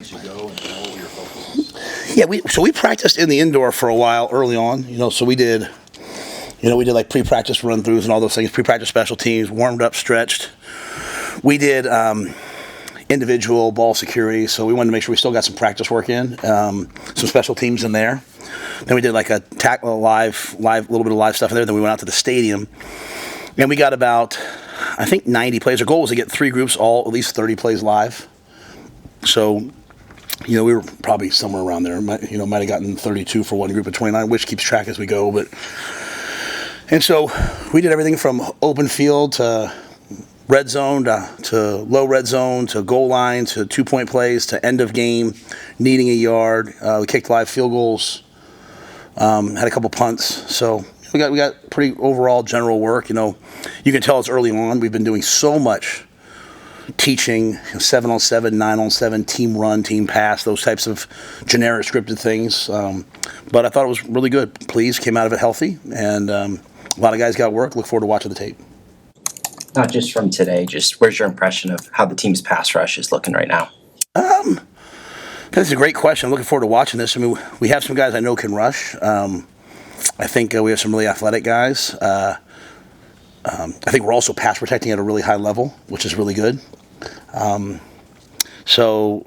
Ago, and what were your focuses? Yeah, we practiced in the indoor for a while early on. So we did like pre-practice run-throughs and all those things, pre-practice special teams, warmed up, stretched. We did individual ball security, so we wanted to make sure we still got some practice work in, some special teams in there. Then we did like a live, little bit of live stuff in there. Then we went out to the stadium, and we got about, I think, 90 plays. Our goal was to get 3 groups, all at least 30 plays live. So, we were probably somewhere around there. Might have gotten 32 for one group of 29, which keeps track as we go. And so we did everything from open field to red zone to low red zone to goal line to 2-point plays to end of game, needing a yard. We kicked live field goals, had a couple punts. So we got pretty overall general work. You can tell it's early on. We've been doing so much teaching, 7-on-7, 9-on-7, team run, team pass, those types of generic scripted things. But I thought it was really good. Pleased, came out of it healthy, and a lot of guys got work. Look forward to watching the tape. Not just from today, just where's your impression of how the team's pass rush is looking right now? That's a great question. I'm looking forward to watching this. I mean, we have some guys I know can rush. I think we have some really athletic guys. I think we're also pass protecting at a really high level, which is really good. So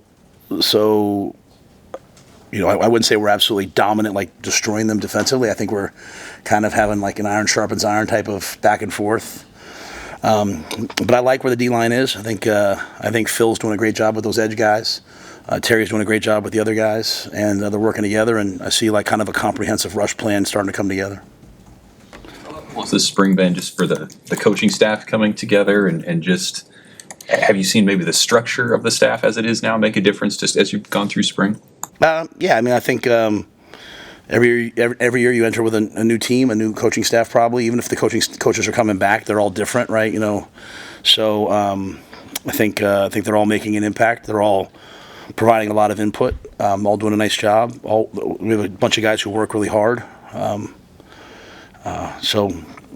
I wouldn't say we're absolutely dominant, like destroying them defensively. I think we're kind of having like an iron sharpens iron type of back and forth. But I like where the D-line is. I think Phil's doing a great job with those edge guys. Terry's doing a great job with the other guys, and they're working together. And I see like kind of a comprehensive rush plan starting to come together. What's this spring been just for the coaching staff coming together and just have you seen maybe the structure of the staff as it is now make a difference just as you've gone through spring? Yeah, I mean, I think every year you enter with a new team, a new coaching staff probably, even if the coaches are coming back, they're all different, right? So I think they're all making an impact. They're all providing a lot of input, all doing a nice job. We have a bunch of guys who work really hard. So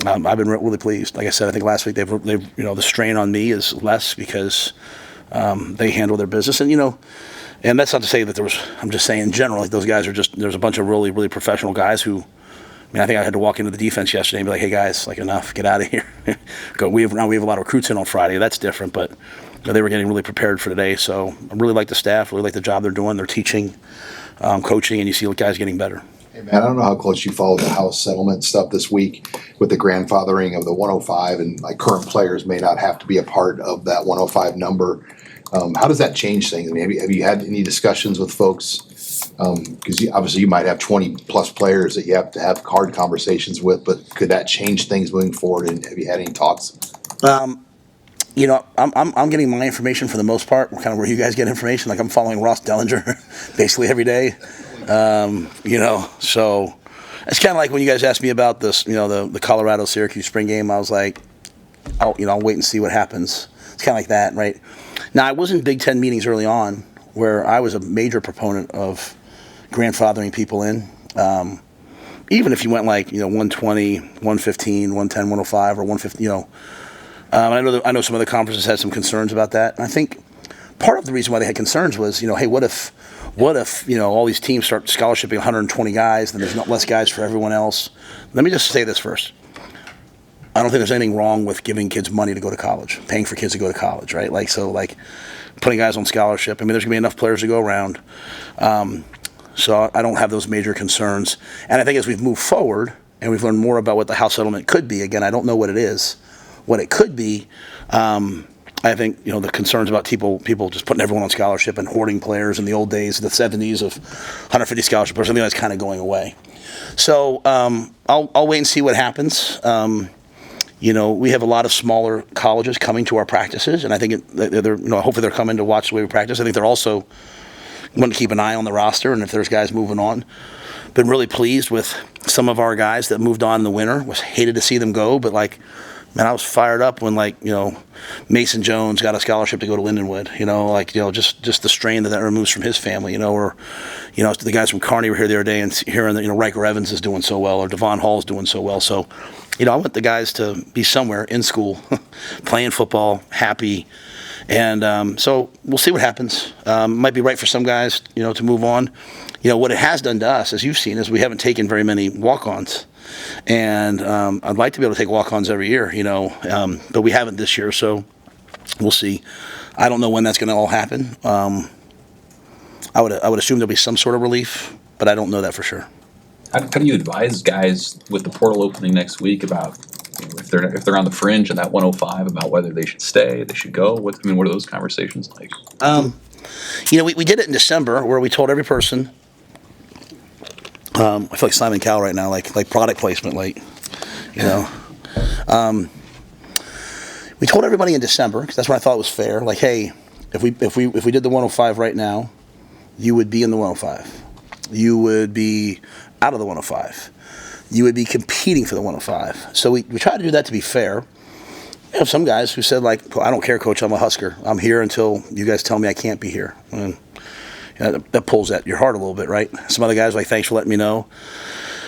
I've been really pleased. Like I said, I think last week they've the strain on me is less because they handle their business, and that's not to say that I'm just saying in general, like those guys there's a bunch of really, really professional guys who, I think I had to walk into the defense yesterday and be like, hey guys, like enough, get out of here. Go. We have a lot of recruits in on Friday. That's different, but they were getting really prepared for today. So I really like the staff, really like the job they're doing. They're teaching, coaching, and you see guys getting better. Hey man, I don't know how close you followed the house settlement stuff this week with the grandfathering of the 105, and like current players may not have to be a part of that 105 number. How does that change things? I mean, have you had any discussions with folks? Because obviously you might have 20 plus players that you have to have hard conversations with, but could that change things moving forward? And have you had any talks? I'm getting my information for the most part. Kind of where you guys get information. Like I'm following Ross Dellinger basically every day. So it's kind of like when you guys asked me about this, the Colorado-Syracuse spring game. I was like, I'll wait and see what happens. It's kind of like that, right? Now, I was in Big Ten meetings early on where I was a major proponent of grandfathering people in. Even if you went like, 120, 115, 110, 105, or 150, I know some other conferences had some concerns about that. And I think part of the reason why they had concerns was, hey, what if all these teams start scholarshiping 120 guys, then there's not less guys for everyone else. Let me just say this first. I don't think there's anything wrong with giving kids money to go to college, paying for kids to go to college, right? Like putting guys on scholarship. I mean, there's going to be enough players to go around. So I don't have those major concerns. And I think as we've moved forward and we've learned more about what the house settlement could be, again, I don't know what it is. What it could be, I think, the concerns about people just putting everyone on scholarship and hoarding players in the old days, the 70s of 150 scholarship players, I think that's kind of going away. So I'll wait and see what happens. We have a lot of smaller colleges coming to our practices, and I think hopefully they're coming to watch the way we practice. I think they're also going to keep an eye on the roster, and if there's guys moving on. Been really pleased with some of our guys that moved on in the winter. Was hated to see them go, but man, I was fired up when Mason Jones got a scholarship to go to Lindenwood. Just the strain that removes from his family. Or the guys from Kearney were here the other day and hearing that Riker Evans is doing so well or Devon Hall's doing so well. So, I want the guys to be somewhere in school, playing football, happy, And so we'll see what happens. Might be right for some guys, to move on. What it has done to us, as you've seen, is we haven't taken very many walk-ons. And I'd like to be able to take walk-ons every year, but we haven't this year, so we'll see. I don't know when that's going to all happen. I would assume there'll be some sort of relief, but I don't know that for sure. How do you advise guys with the portal opening next week about if they're on the fringe in that 105 about whether they should stay, they should go? What are those conversations like? We did it in December where we told every person. I feel like Simon Cowell right now, like product placement, we told everybody in December because that's when I thought it was fair. Like, hey, if we did the 105 right now, you would be in the 105. You would be out of the 105. You would be competing for the 105. So we tried to do that to be fair. We have some guys who said, like, I don't care, Coach, I'm a Husker. I'm here until you guys tell me I can't be here. And that pulls at your heart a little bit, right? Some other guys are like, thanks for letting me know.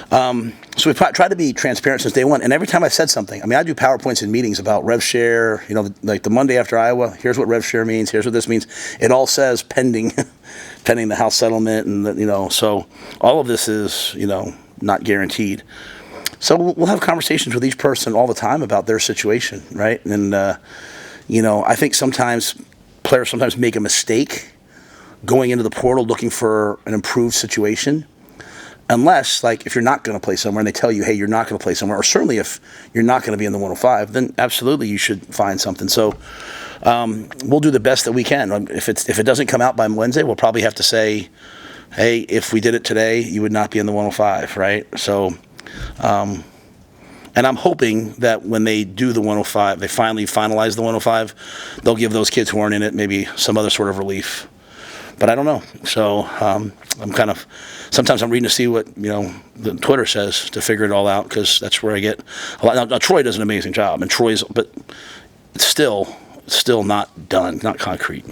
So we've tried to be transparent since day one. And every time I said something, I do PowerPoints in meetings about rev share, like the Monday after Iowa, here's what rev share means, here's what this means. It all says pending the House settlement. And, so all of this is, not guaranteed. So we'll have conversations with each person all the time about their situation, right? And, I think players sometimes make a mistake going into the portal looking for an improved situation. Unless, if you're not going to play somewhere and they tell you, hey, you're not going to play somewhere, or certainly if you're not going to be in the 105, then absolutely you should find something. So we'll do the best that we can. If it doesn't come out by Wednesday, we'll probably have to say, hey, if we did it today, you would not be in the 105, right? So, and I'm hoping that when they do the 105, they finally finalize the 105, they'll give those kids who aren't in it maybe some other sort of relief. But I don't know. So sometimes I'm reading to see what, the Twitter says to figure it all out because that's where I get a lot. Now, Troy does an amazing job, and but it's still not done, not concrete.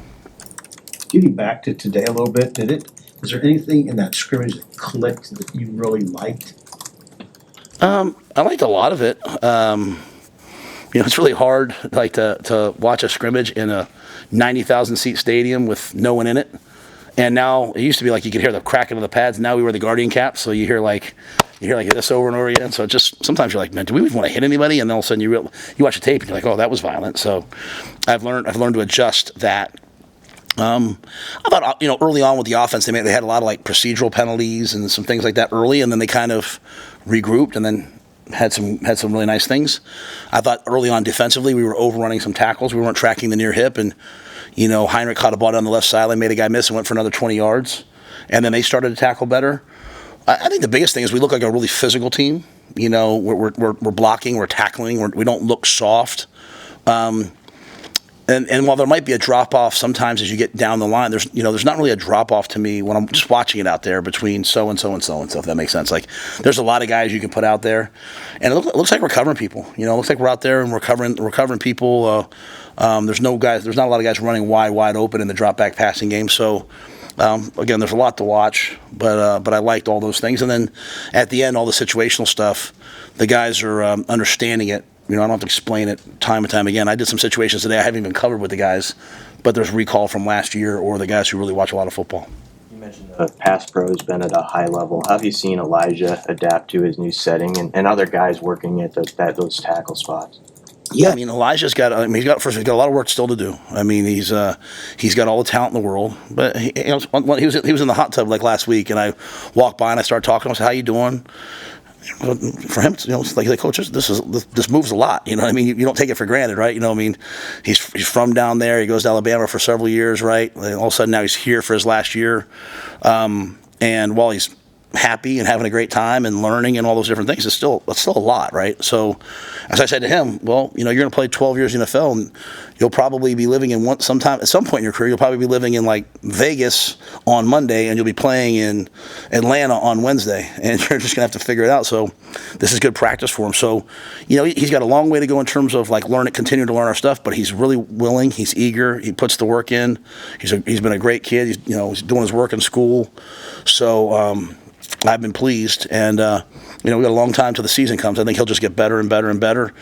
Getting back to today a little bit, is there anything in that scrimmage that clicked that you really liked? I liked a lot of it. It's really hard to watch a scrimmage in a 90,000 seat stadium with no one in it. And now it used to be like you could hear the cracking of the pads. Now we wear the Guardian caps, so you hear like this over and over again. So just sometimes you're like, man, do we even want to hit anybody? And then all of a sudden you watch the tape and you're like, oh, that was violent. So I've learned to adjust that. I thought early on with the offense they had a lot of procedural penalties and some things like that early, and then they kind of regrouped and then had some really nice things. I thought early on defensively we were overrunning some tackles. We weren't tracking the near hip, and Heinrich caught a ball down the left sideline, made a guy miss and went for another 20 yards. And then they started to tackle better. I think the biggest thing is we look like a really physical team. We're blocking, we're tackling, we don't look soft. And while there might be a drop-off sometimes as you get down the line, there's not really a drop-off to me when I'm just watching it out there between so-and-so and so-and-so, if that makes sense. There's a lot of guys you can put out there. And it looks like we're covering people. It looks like we're out there and we're covering people. There's not a lot of guys running wide open in the drop-back passing game. So, again, there's a lot to watch. But I liked all those things. And then at the end, all the situational stuff, the guys are understanding it. I don't have to explain it time and time again. I did some situations today I haven't even covered with the guys, but there's recall from last year or the guys who really watch a lot of football. You mentioned the pass pro has been at a high level. How have you seen Elijah adapt to his new setting and other guys working at those tackle spots? Yeah, Elijah's got a lot of work still to do. He's got all the talent in the world. But he was in the hot tub last week, and I walked by and I started talking to him. I said, "How you doing?" For him, it's like coach, this moves a lot. You don't take it for granted, right? He's from down there. He goes to Alabama for several years, right? And all of a sudden now he's here for his last year, and while he's happy and having a great time and learning and all those different things, it's still a lot, right? So, as I said to him, well, you're going to play 12 years in the NFL, and you'll probably be living at some point in your career, you'll probably be living in Vegas on Monday, and you'll be playing in Atlanta on Wednesday, and you're just going to have to figure it out. So, this is good practice for him. So, he's got a long way to go in terms of continuing to learn our stuff, but he's really willing, he's eager, he puts the work in. He's been a great kid. He's doing his work in school. So, I've been pleased, and we got a long time till the season comes. I think he'll just get better and better and better.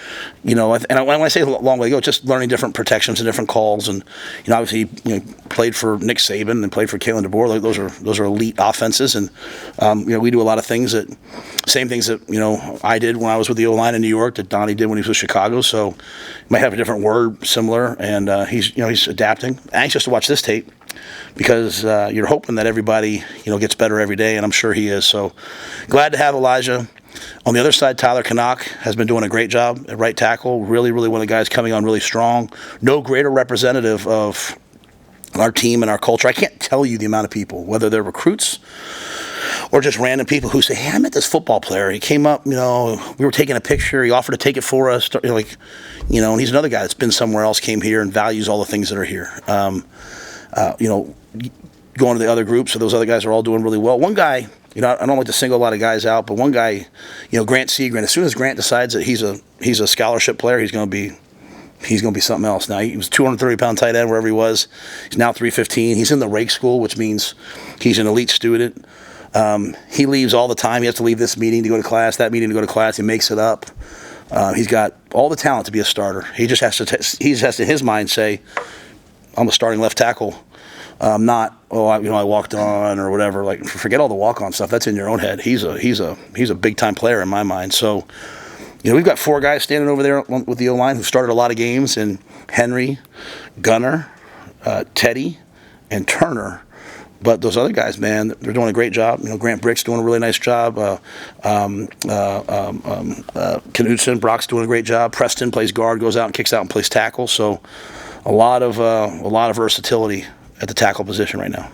When I say a long way to go, it's just learning different protections and different calls, and obviously he played for Nick Saban and played for Kalen DeBoer. Like, those are elite offenses, and we do a lot of things same things that I did when I was with the O-line in New York that Donnie did when he was with Chicago. So you might have a different word, similar, and he's adapting. Anxious to watch this tape, because you're hoping that everybody gets better every day, and I'm sure he is. So glad to have Elijah. On the other side, Tyler Canuck has been doing a great job at right tackle. Really, really one of the guys coming on really strong. No greater representative of our team and our culture. I can't tell you the amount of people, whether they're recruits or just random people, who say, hey, I met this football player. He came up, we were taking a picture. He offered to take it for us. And he's another guy that's been somewhere else, came here, and values all the things that are here. Going to the other groups, so those other guys are all doing really well. One guy, I don't like to single a lot of guys out, but one guy, Grant Seagren, as soon as Grant decides that he's a scholarship player, he's going to be something else. Now, he was 230-pound tight end wherever he was. He's now 315. He's in the rake school, which means he's an elite student. He leaves all the time. He has to leave this meeting to go to class, that meeting to go to class. He makes it up. He's got all the talent to be a starter. He just has to, in his mind, say, I'm a starting left tackle. Not, I walked on or whatever. Like, forget all the walk-on stuff. That's in your own head. He's a big-time player in my mind. So, we've got 4 guys standing over there with the O-line who started a lot of games, and Henry, Gunner, Teddy, and Turner. But those other guys, man, they're doing a great job. Grant Brick's doing a really nice job. Knudsen, Brock's doing a great job. Preston plays guard, goes out and kicks out and plays tackle. So a lot of versatility at the tackle position right now.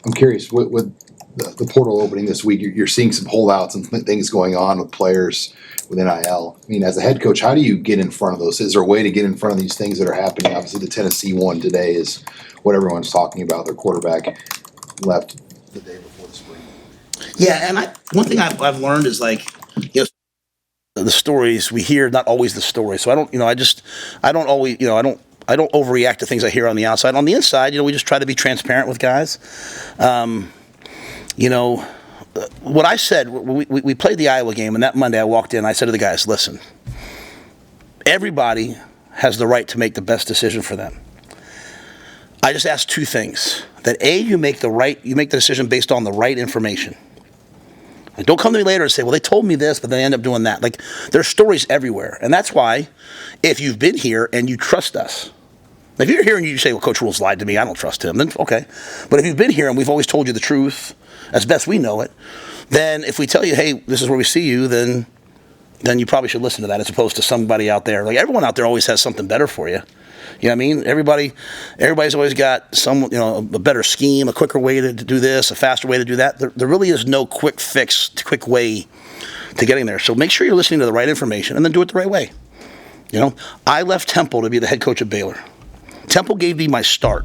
I'm curious, with the portal opening this week, you're seeing some holdouts and things going on with players with NIL. I mean, as a head coach, how do you get in front of those? Is there a way to get in front of these things that are happening? Obviously, the Tennessee one today is what everyone's talking about. Their quarterback left the day before the spring. Yeah, and one thing I've learned is, like, the stories we hear, not always the story. So I don't overreact to things I hear on the outside. On the inside, we just try to be transparent with guys. What I said, we played the Iowa game, and that Monday I walked in, I said to the guys, listen, everybody has the right to make the best decision for them. I just asked 2 things. That A, you make the decision based on the right information. And don't come to me later and say, well, they told me this, but they end up doing that. Like, there's stories everywhere. And that's why, if you've been here and you trust us, if you're here and you say, well, Coach Rhule's lied to me, I don't trust him, then okay. But if you've been here and we've always told you the truth, as best we know it, then if we tell you, hey, this is where we see you, then you probably should listen to that, as opposed to somebody out there. Like, everyone out there always has something better for you. You know what I mean? Everybody's always got some, a better scheme, a quicker way to do this, a faster way to do that. There really is no quick fix, quick way to getting there. So make sure you're listening to the right information and then do it the right way. I left Temple to be the head coach of Baylor. Temple gave me my start.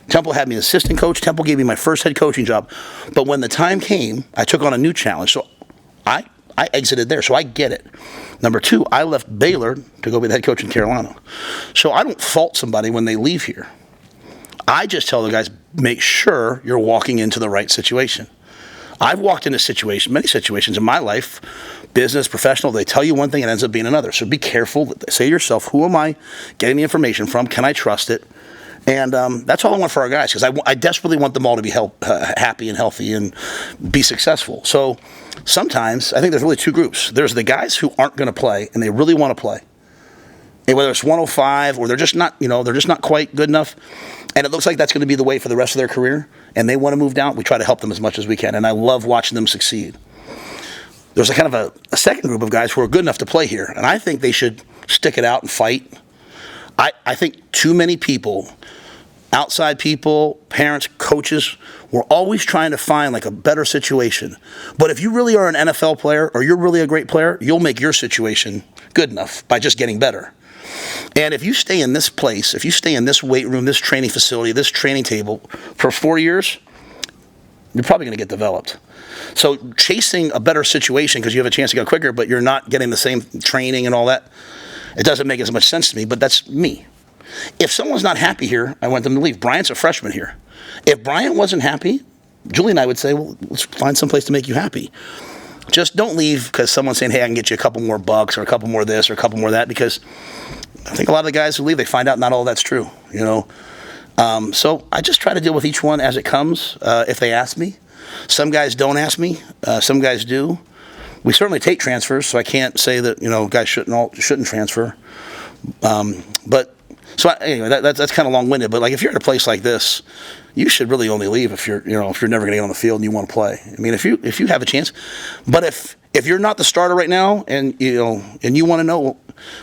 Temple had me assistant coach. Temple gave me my first head coaching job. But when the time came, I took on a new challenge. So I exited there, so I get it. Number 2, I left Baylor to go be the head coach in Carolina. So I don't fault somebody when they leave here. I just tell the guys, make sure you're walking into the right situation. I've walked into many situations in my life, business, professional, they tell you one thing and it ends up being another. So be careful. Say to yourself, who am I getting the information from? Can I trust it? And that's all I want for our guys, because I desperately want them all to be happy and healthy and be successful. So sometimes I think there's really 2 groups. There's the guys who aren't going to play and they really want to play. And whether it's 105 or they're just not quite good enough, and it looks like that's going to be the way for the rest of their career, and they want to move down, we try to help them as much as we can. And I love watching them succeed. There's a kind of a second group of guys who are good enough to play here, and I think they should stick it out and fight. I think too many people, outside people, parents, coaches, we're always trying to find like a better situation. But if you really are an NFL player or you're really a great player, you'll make your situation good enough by just getting better. And if you stay in this place, if you stay in this weight room, this training facility, this training table for 4 years, you're probably going to get developed. So chasing a better situation because you have a chance to go quicker, but you're not getting the same training and all that, it doesn't make as much sense to me, but that's me. If someone's not happy here, I want them to leave. Bryant's a freshman here. If Bryant wasn't happy, Julie and I would say, well, let's find some place to make you happy. Just don't leave because someone's saying, hey, I can get you a couple more bucks or a couple more of this or a couple more of that, because I think a lot of the guys who leave, they find out not all that's true, you know. So I just try to deal with each one as it comes if they ask me. Some guys don't ask me. Some guys do. We certainly take transfers, so I can't say that, you know, guys shouldn't transfer. Anyway, that's kind of long-winded. But like, if you're at a place like this, you should really only leave if you're never going to get on the field and you want to play. I mean, if you have a chance, but if you're not the starter right now and you want to know,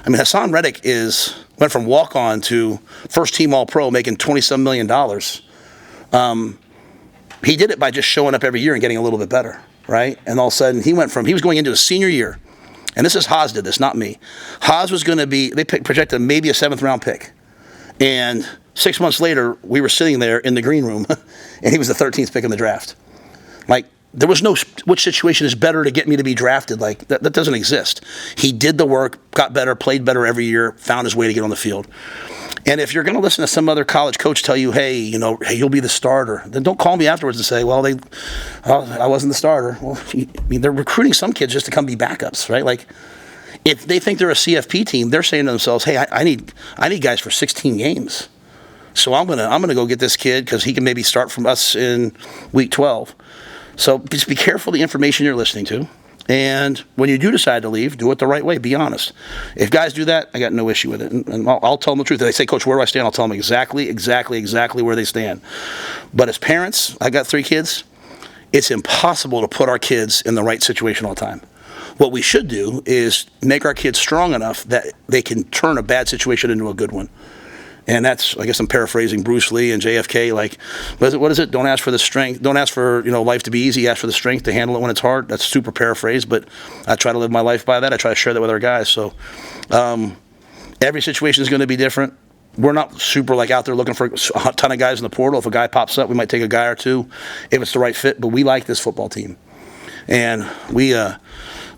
I mean, Hassan Reddick went from walk-on to first-team All-Pro, making $27 million. He did it by just showing up every year and getting a little bit better, right? And all of a sudden, he was going into his senior year, and this is Haas did this, not me. Haas was going to be, they projected maybe a 7th-round pick. And 6 months later, we were sitting there in the green room, and he was the 13th pick in the draft. Like, there was no which situation is better to get me to be drafted. Like, that doesn't exist. He did the work, got better, played better every year, found his way to get on the field. And if you're going to listen to some other college coach tell you, hey, you'll be the starter, then don't call me afterwards and say, well, I wasn't the starter. Well, I mean, they're recruiting some kids just to come be backups, right? Like, if they think they're a CFP team, they're saying to themselves, hey, I need guys for 16 games. So I'm gonna go get this kid because he can maybe start from us in week 12. So just be careful the information you're listening to. And when you do decide to leave, do it the right way. Be honest. If guys do that, I got no issue with it. And I'll tell them the truth. If they say, Coach, where do I stand? I'll tell them exactly where they stand. But as parents, I got 3 kids. It's impossible to put our kids in the right situation all the time. What we should do is make our kids strong enough that they can turn a bad situation into a good one. And that's, I guess I'm paraphrasing Bruce Lee and JFK, like, what is it? Don't ask for the strength. Don't ask for, life to be easy. Ask for the strength to handle it when it's hard. That's super paraphrased, but I try to live my life by that. I try to share that with our guys. So every situation is going to be different. We're not super out there looking for a ton of guys in the portal. If a guy pops up, we might take a guy or two if it's the right fit, but we like this football team. And we, I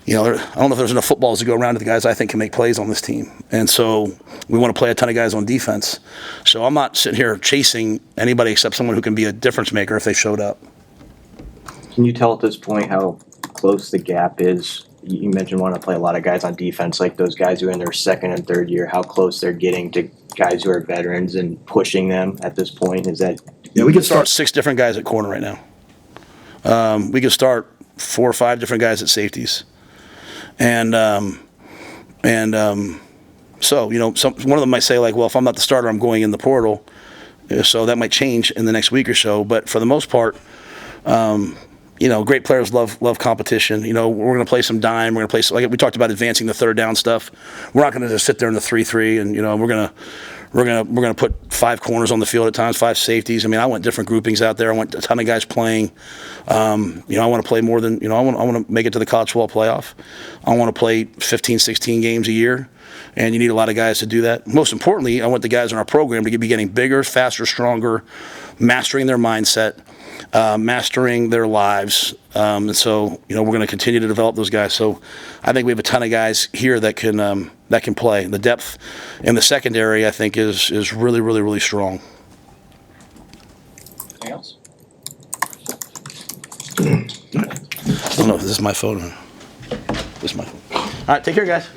don't know if there's enough footballs to go around to the guys I think can make plays on this team. And so we want to play a ton of guys on defense. So I'm not sitting here chasing anybody except someone who can be a difference maker if they showed up. Can you tell at this point how close the gap is? You mentioned wanting to play a lot of guys on defense, like those guys who are in their 2nd and 3rd year, how close they're getting to guys who are veterans and pushing them at this point. Is that? Yeah, we can start 6 different guys at corner right now. We can start 4 or 5 different guys at safeties. So, one of them might say, well, if I'm not the starter, I'm going in the portal. So that might change in the next week or so. But for the most part, great players love competition. We're going to play some dime. We're going to play some, like we talked about advancing the 3rd down stuff. We're not going to just sit there in the 3-3 and, we're gonna put 5 corners on the field at times, 5 safeties. I mean, I want different groupings out there. I want a ton of guys playing. I want to play more than I want to make it to the college football playoff. I want to play 15, 16 games a year, and you need a lot of guys to do that. Most importantly, I want the guys in our program to be getting bigger, faster, stronger, mastering their mindset, mastering their lives. And so, we're going to continue to develop those guys. So I think we have a ton of guys here that can play. The depth in the secondary, I think, is really, really, really strong. Anything else? I don't know if this is my phone. This is my phone. All right, take care, guys.